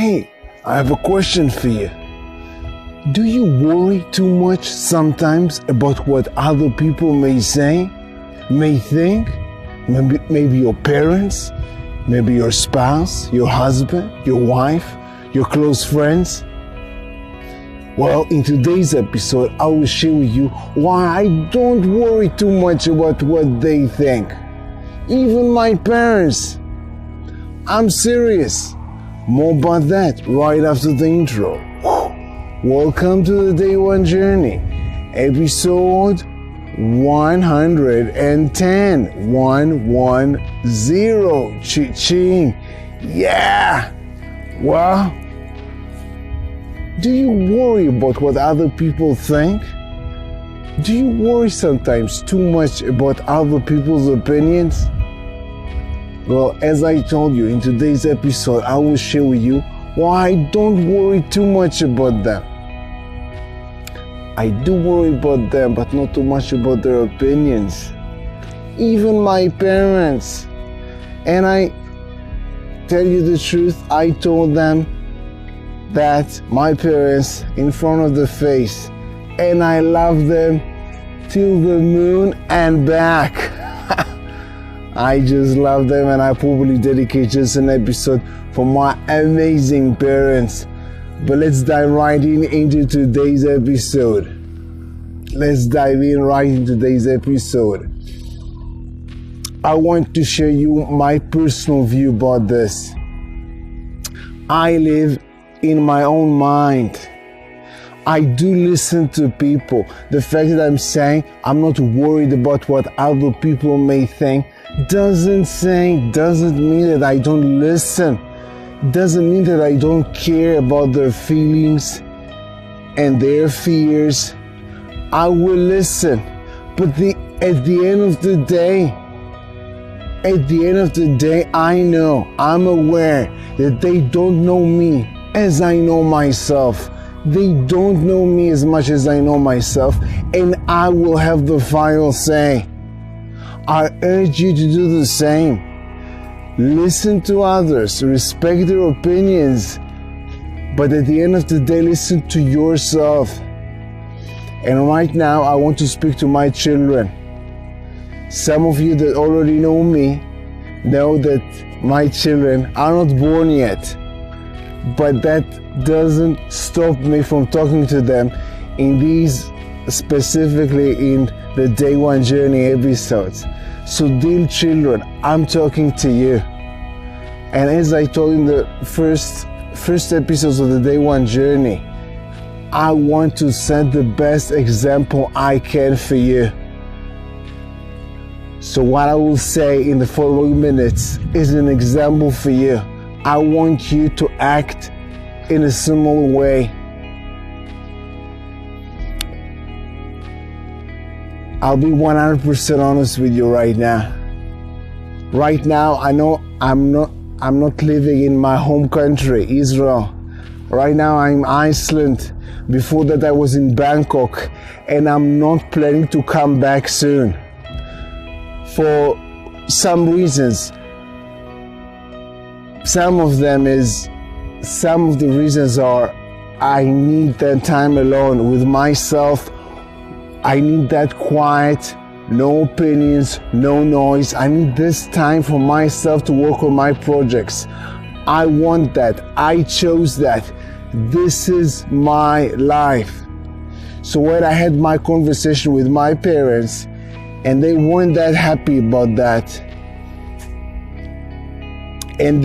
Hey, I have a question for you. Do you worry too much sometimes about what other people may say, may think? Maybe your parents, maybe your spouse, your husband, your wife, your close friends? Well, in today's episode, I will share with you why I don't worry too much about what they think. Even my parents. I'm serious. More about that right after the intro. Welcome to the Day One Journey, episode 110. 110. Cha-ching. Yeah. Well, do you worry about what other people think? Do you worry sometimes too much about other people's opinions? Well, as I told you in today's episode, I will share with you why I don't worry too much about them. I do worry about them, but not too much about their opinions. Even my parents. And I tell you the truth, I told them that my parents in front of the face, and I love them till the moon and back. I just love them, and I probably dedicate just an episode for my amazing parents. But let's dive right into today's episode. I want to share you my personal view about this. I live in my own mind. I do listen to people. The fact that I'm saying I'm not worried about what other people may think doesn't mean that I don't listen. Doesn't mean that I don't care about their feelings and their fears. I will listen. But at the end of the day, I'm aware that they don't know me as I know myself. They don't know me as much as I know myself, and I will have the final say. I urge you to do the same. Listen to others, respect their opinions, but at the end of the day, listen to yourself. And right now, I want to speak to my children. Some of you that already know me know that my children are not born yet, but that doesn't stop me from talking to them specifically in the Day One Journey episodes. So dear children, I'm talking to you. And as I told in the first episodes of the Day One Journey, I want to set the best example I can for you. So what I will say in the following minutes is an example for you. I want you to act in a similar way. I'll be 100% honest with you right now. Right now, I know I'm not living in my home country, Israel. Right now, I'm in Iceland. Before that, I was in Bangkok, and I'm not planning to come back soon. For some reasons. Some of the reasons are I need that time alone with myself. I need that quiet, no opinions, no noise. I need this time for myself to work on my projects. I want that. I chose that. This is my life. So when I had my conversation with my parents, and they weren't that happy about that, and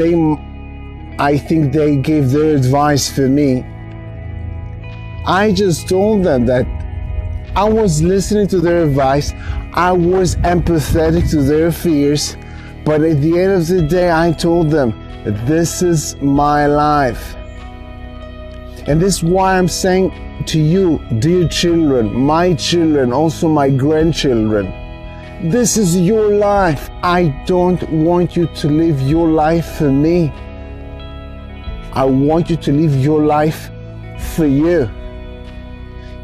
I think they gave their advice for me. I just told them that I was listening to their advice. I was empathetic to their fears. But at the end of the day, I told them that this is my life. And this is why I'm saying to you, dear children, my children, also my grandchildren, this is your life. I don't want you to live your life for me. I want you to live your life for you.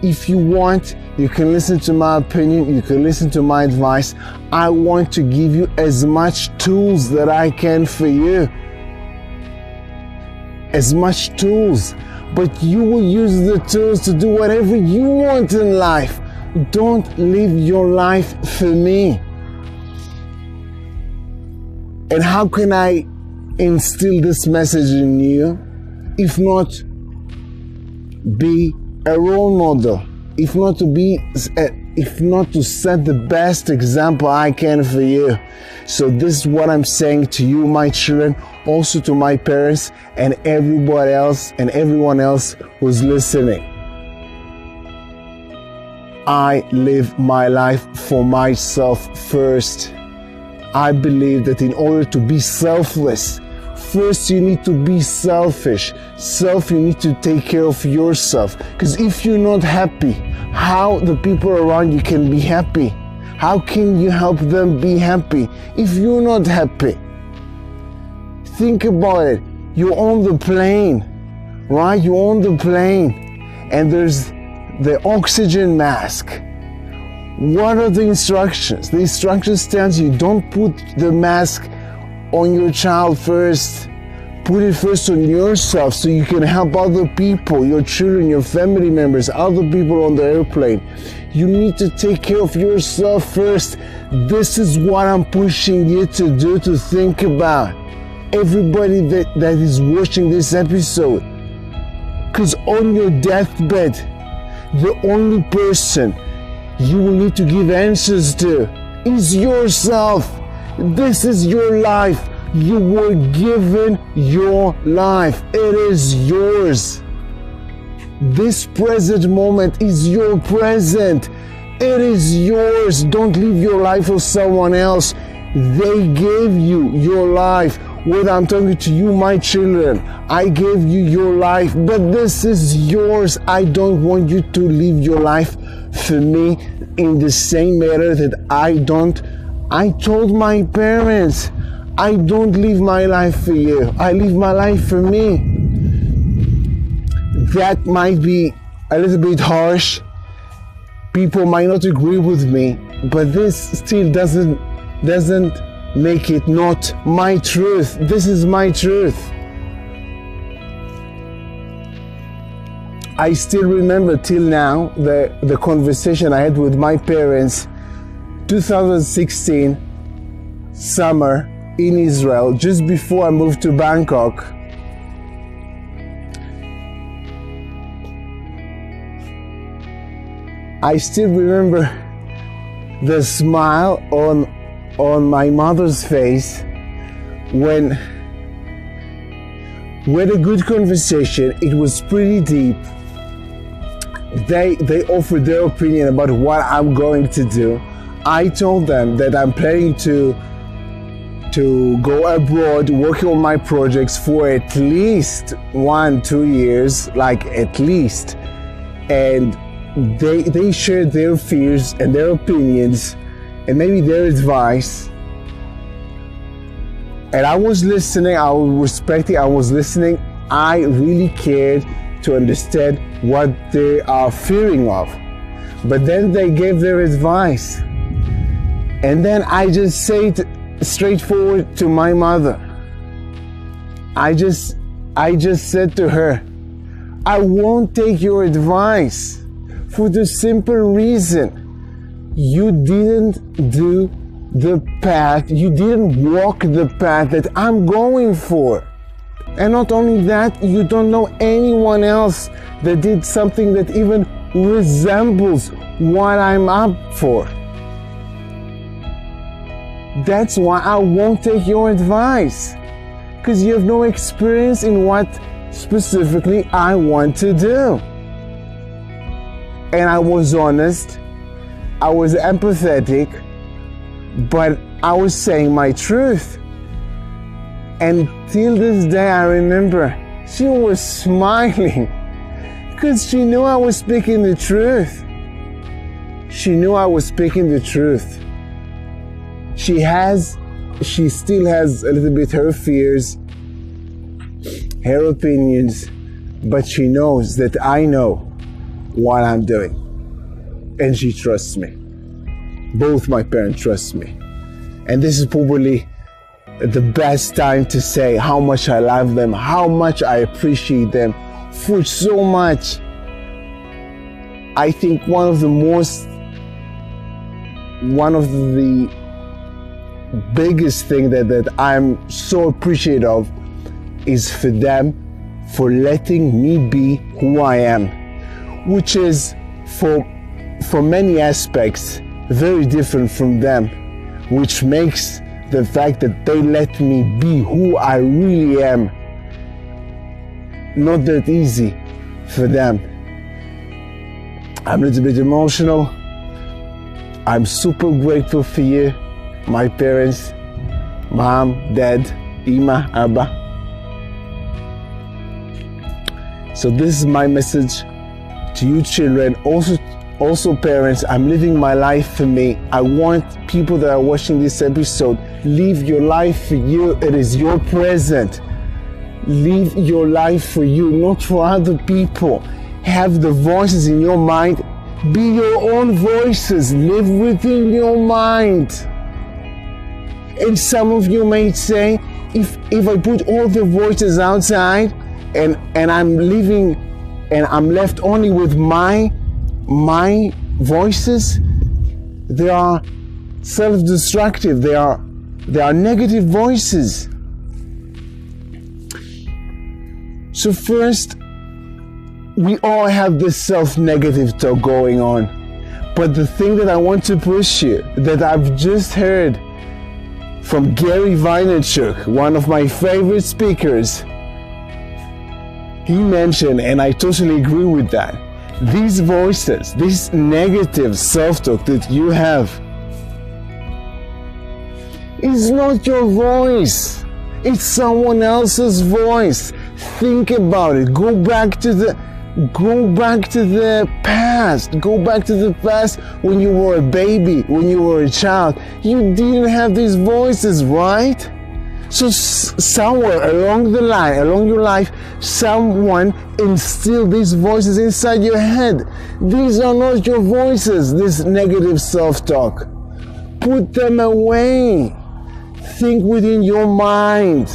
If you want, you can listen to my opinion, you can listen to my advice. I want to give you as much tools that I can for you. as much tools, but you will use the tools to do whatever you want in life. Don't live your life for me. And how can I instill this message in you if not be a role model, if not to set the best example I can for you? So this is what I'm saying to you, my children, also to my parents and everyone else who's listening. I live my life for myself first. I believe that in order to be selfless, first you need to be selfish. You need to take care of yourself. Because if you're not happy, how the people around you can be happy? How can you help them be happy if you're not happy? Think about it. You're on the plane, right? You're on the plane and there's the oxygen mask. What are the instructions? The instructions tells you don't put the mask on your child first. Put it first on yourself so you can help other people, your children, your family members, other people on the airplane. You need to take care of yourself first. This is what I'm pushing you to do, to think about. Everybody that is watching this episode. Because on your deathbed, the only person you will need to give answers to is yourself. This is your life. You were given your life. It is yours. This present moment is your present. It is yours. Don't live your life for someone else. They gave you your life. What I'm talking to you, my children, I gave you your life, but this is yours. I don't want you to live your life for me in the same manner that I told my parents, I don't live my life for you. I live my life for me. That might be a little bit harsh. People might not agree with me, but this still doesn't make it not my truth. This is my truth. I still remember till now the conversation I had with my parents 2016 summer in Israel, just before I moved to Bangkok. I still remember the smile on my mother's face when we had a good conversation. It was pretty deep. They offered their opinion about what I'm going to do. I told them that I'm planning to go abroad, working on my projects for at least 1-2 years, like at least. And they shared their fears and their opinions and maybe their advice. And I was listening, I was respecting, I was listening. I really cared to understand what they are fearing of. But then they gave their advice. And then I just said straightforward to my mother. I just said to her, I won't take your advice for the simple reason you didn't do the path, you didn't walk the path that I'm going for. And not only that, you don't know anyone else that did something that even resembles what I'm up for. That's why I won't take your advice, because you have no experience in what specifically I want to do. And I was honest, I was empathetic, but I was saying my truth. And till this day I remember she was smiling because she knew I was speaking the truth. She knew I was speaking the truth. She still has a little bit her fears, her opinions, but she knows that I know what I'm doing. And she trusts me. Both my parents trust me. And this is probably the best time to say how much I love them, how much I appreciate them for so much. I think one of the biggest thing that I'm so appreciative of is for them for letting me be who I am, which is for many aspects very different from them, which makes the fact that they let me be who I really am not that easy for them. I'm a little bit emotional. I'm super grateful for you, my parents, mom, dad, Ima, Abba. So this is my message to you children, also parents. I'm living my life for me. I want people that are watching this episode, live your life for you. It is your present. Live your life for you, not for other people. Have the voices in your mind. Be your own voices. Live within your mind. And some of you may say, if I put all the voices outside and I'm living and I'm left only with my voices, they are self-destructive. They are negative voices. So first, we all have this self-negative talk going on. But the thing that I want to push you, that I've just heard from Gary Vaynerchuk, one of my favorite speakers, he mentioned, and I totally agree with that, these voices, this negative self-talk that you have is not your voice. It's someone else's voice. Think about it. Go back to the past. Go back to the past when you were a baby, when you were a child. You didn't have these voices, right? So somewhere along the line, along your life, someone instilled these voices inside your head. These are not your voices, this negative self-talk. Put them away. Think within your mind.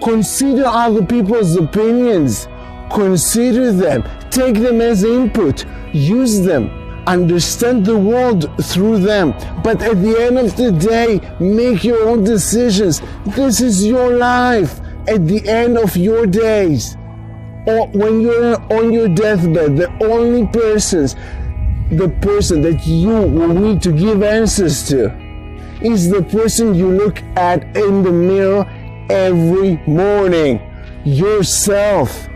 Consider other people's opinions. Consider them. Take them as input. Use them. Understand the world through them. But at the end of the day, make your own decisions. This is your life. At the end of your days, or when you're on your deathbed, the person that you will need to give answers to is the person you look at in the mirror every morning. Yourself.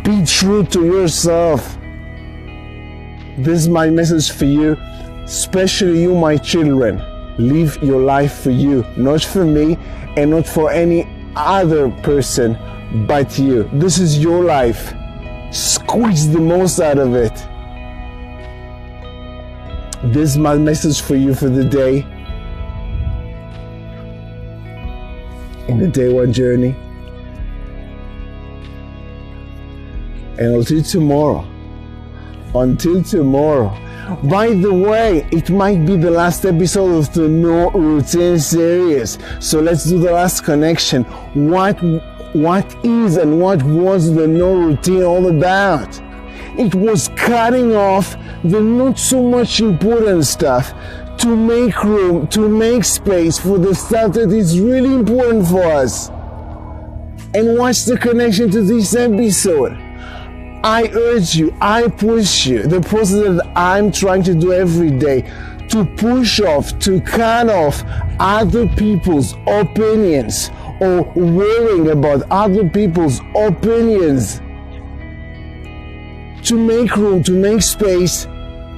Be true to yourself. This is my message for you, especially you, my children. Live your life for you, not for me and not for any other person but you. This is your life. Squeeze the most out of it. This is my message for you for the day. In the day one journey. And until tomorrow. Until tomorrow. By the way, it might be the last episode of the No Routine series. So let's do the last connection. What is and what was the No Routine all about? It was cutting off the not so much important stuff to make room, to make space for the stuff that is really important for us. And what's the connection to this episode? I urge you, I push you, the process that I'm trying to do every day, to push off, to cut off other people's opinions or worrying about other people's opinions, to make room, to make space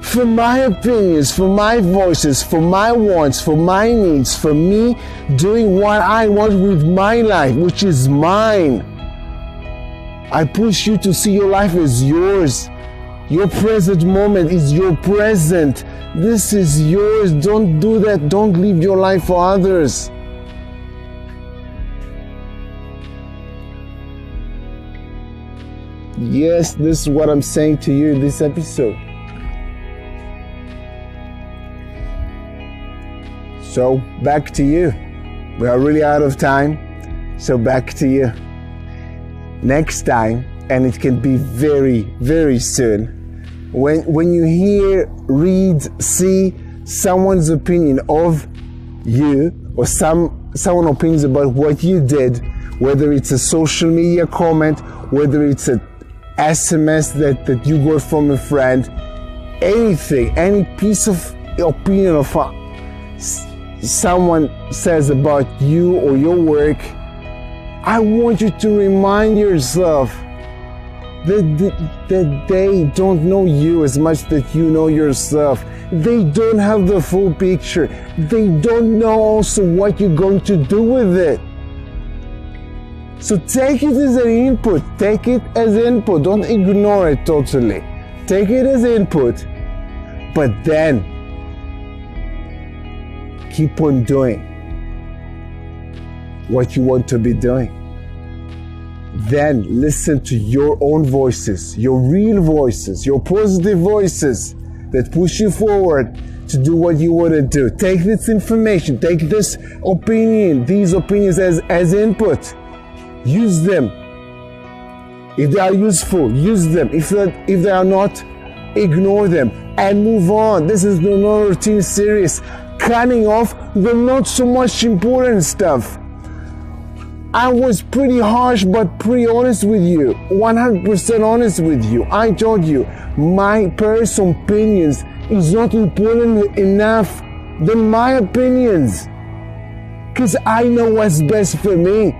for my opinions, for my voices, for my wants, for my needs, for me doing what I want with my life, which is mine. I push you to see your life as yours. Your present moment is your present. This is yours. Don't do that. Don't live your life for others. Yes, this is what I'm saying to you in this episode. So, back to you. We are really out of time. So back to you. Next time, and it can be very, very soon, when you hear, read, see someone's opinion of you, or someone's opinions about what you did, whether it's a social media comment, whether it's a SMS that you got from a friend, anything, any piece of opinion of someone says about you or your work, I want you to remind yourself that they don't know you as much that you know yourself. They don't have the full picture. They don't know also what you're going to do with it. So take it as an input. Take it as input. Don't ignore it totally. Take it as input. But then keep on doing what you want to be doing. Then listen to your own voices, your real voices, your positive voices that push you forward to do what you want to do. Take this information, take this opinion, these opinions as input. Use them. If they are useful, use them. If they are not, ignore them and move on. This is the non-routine series, cutting off the not so much important stuff. I was pretty harsh but pretty honest with you, 100% honest with you. I told you my personal opinions is not important enough than my opinions, because I know what's best for me,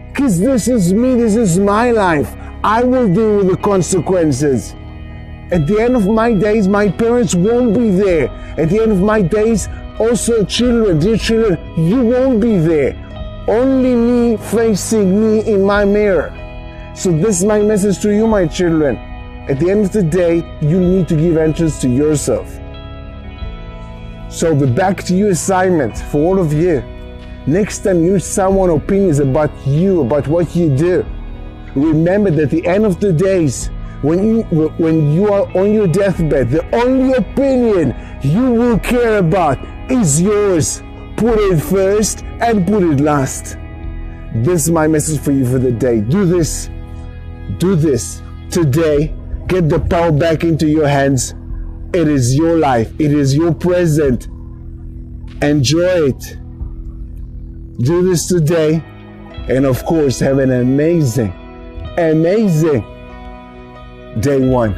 because this is me, this is my life. I will deal with the consequences. At the end of my days, my parents won't be there. At the end of my days, also children, dear children, you won't be there. Only me facing me in my mirror. So this is my message to you, my children. At the end of the day, you need to give entrance to yourself. So the back to you assignment for all of you. Next time you someone's opinions about you, about what you do, remember that at the end of the days, when you are on your deathbed, the only opinion you will care about is yours. Put it first and put it last. This is my message for you for the day. Do this. Do this today. Get the power back into your hands. It is your life. It is your present. Enjoy it. Do this today. And of course, have an amazing day one.